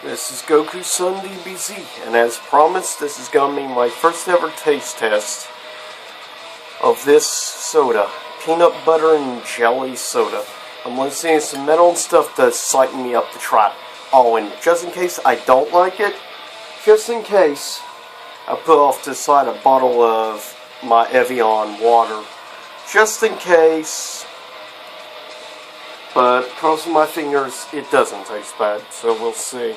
This is Goku Sun DBZ, and as promised, this is going to be my first ever taste test of this soda. Peanut butter and jelly soda. I'm listening to some metal and stuff to psych me up to try it. Oh, and just in case I don't like it, just in case, I put off to the side a bottle of my Evian water. Just in case. But crossing my fingers, it doesn't taste bad, so we'll see.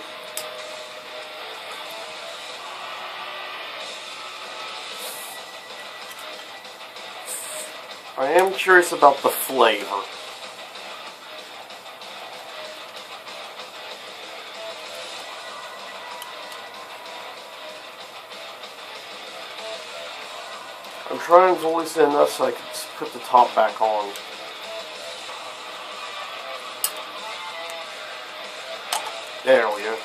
I am curious about the flavor. I'm trying to listen enough so I can put the top back on. There we go.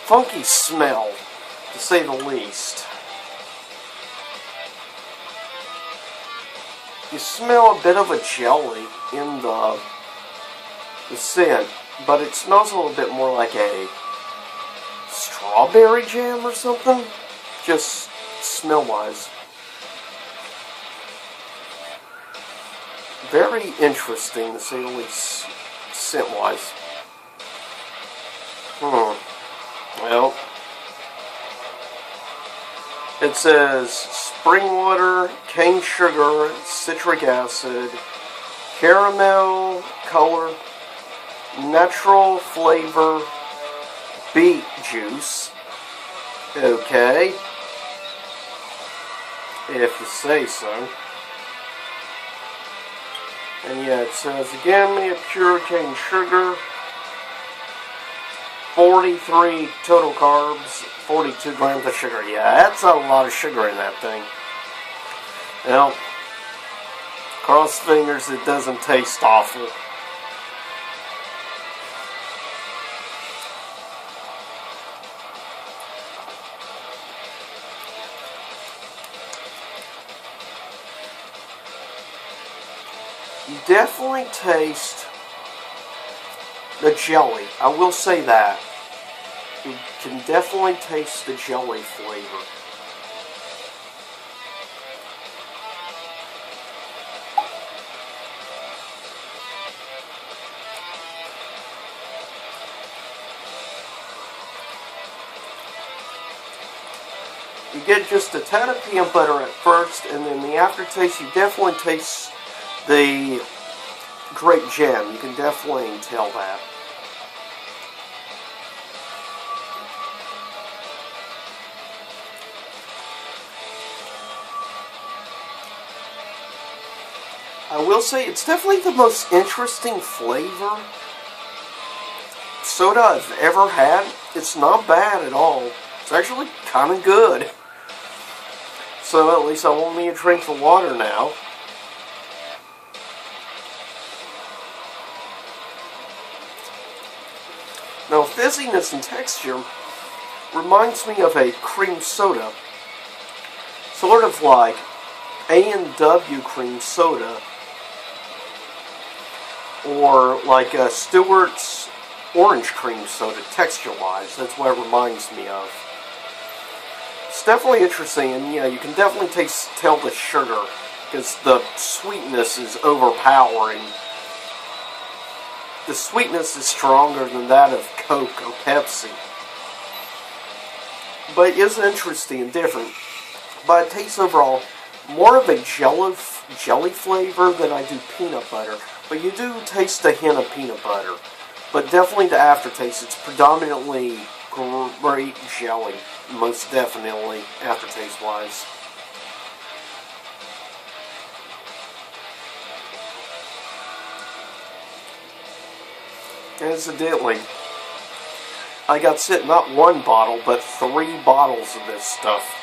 Funky smell, to say the least. You smell a bit of a jelly in the scent, but it smells a little bit more like a strawberry jam or something, just smell-wise. Very interesting, to say the least, scent-wise. Well, it says spring water, cane sugar, citric acid, caramel color, natural flavor, beet juice. Okay, if you say so. And yeah, it says again, made of pure cane sugar, 43 total carbs, 42 grams of sugar. Yeah, that's a lot of sugar in that thing. Well, cross fingers it doesn't taste awful. You definitely taste the jelly. I will say that. You can definitely taste the jelly flavor. You get just a tad of peanut butter at first, and then the aftertaste, you definitely taste the grape jam. You can definitely tell that. I will say it's definitely the most interesting flavor soda I've ever had. It's not bad at all. It's actually kind of good. So at least I won't need to drink the water now. Now, fizziness and texture reminds me of a cream soda. Sort of like A&W cream soda. Or like a Stewart's orange cream soda, texture-wise. That's what it reminds me of. It's definitely interesting, and yeah, you can definitely tell the sugar, because the sweetness is overpowering. The sweetness is stronger than that of Coke or Pepsi. But it is interesting and different. But it tastes overall more of a jelly flavor than I do peanut butter. But you do taste a hint of peanut butter. But definitely the aftertaste, it's predominantly grape jelly. Most definitely, aftertaste-wise. Incidentally, I got sent not one bottle, but 3 bottles of this stuff.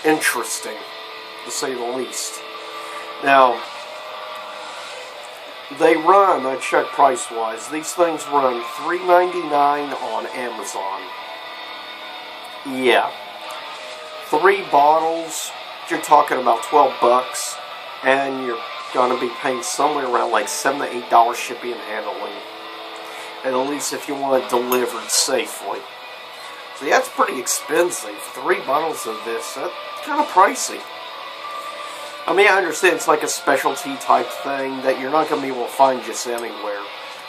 Interesting, to say the least. Now, they run, I checked price-wise, these things run $3.99 on Amazon. Yeah. 3 bottles, you're talking about $12, and you're going to be paying somewhere around like $7 to $8 shipping and handling. At least if you want it delivered safely. So yeah, it's pretty expensive. 3 bottles of this, that's kind of pricey. I mean, I understand it's like a specialty type thing that you're not going to be able to find just anywhere.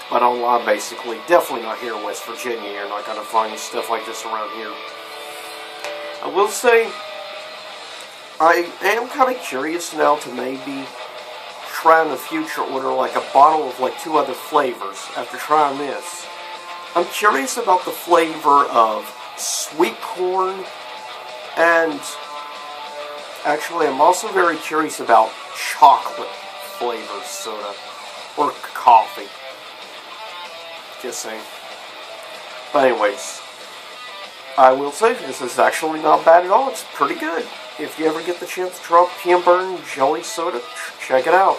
But online, basically. Definitely not here in West Virginia. You're not going to find stuff like this around here. I will say, I am kind of curious now to maybe try in the future order like a bottle of like 2 other flavors after trying this. I'm curious about the flavor of sweet corn, and actually I'm also very curious about chocolate flavored soda or coffee. Just saying. But anyways, I will say this is actually not bad at all. It's pretty good. If you ever get the chance to try PB&J soda, check it out.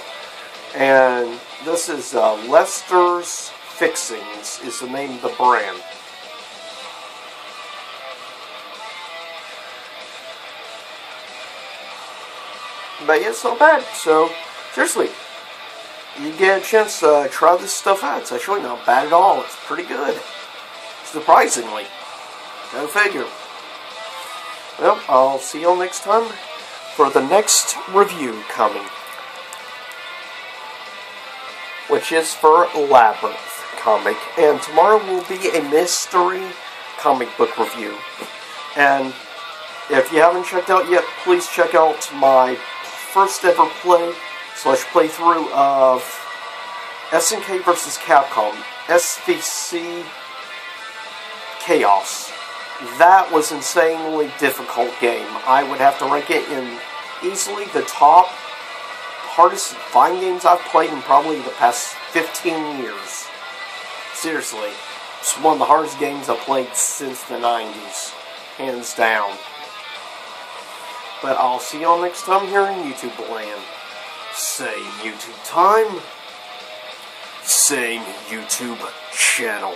And this is Lester's Fixings is the name of the brand. But yeah, it's not bad. So, seriously, you get a chance to try this stuff out. It's actually not bad at all. It's pretty good. Surprisingly. Go figure. Well, I'll see y'all next time for the next review coming, which is for Labyrinth comic. And tomorrow will be a mystery comic book review. And if you haven't checked out yet, please check out my first ever playthrough of SNK vs. Capcom, SVC Chaos. That was an insanely difficult game. I would have to rank it in easily the top hardest fighting games I've played in probably the past 15 years. Seriously. It's one of the hardest games I've played since the 90s. Hands down. But I'll see y'all next time here in YouTube land. Same YouTube time. Same YouTube channel.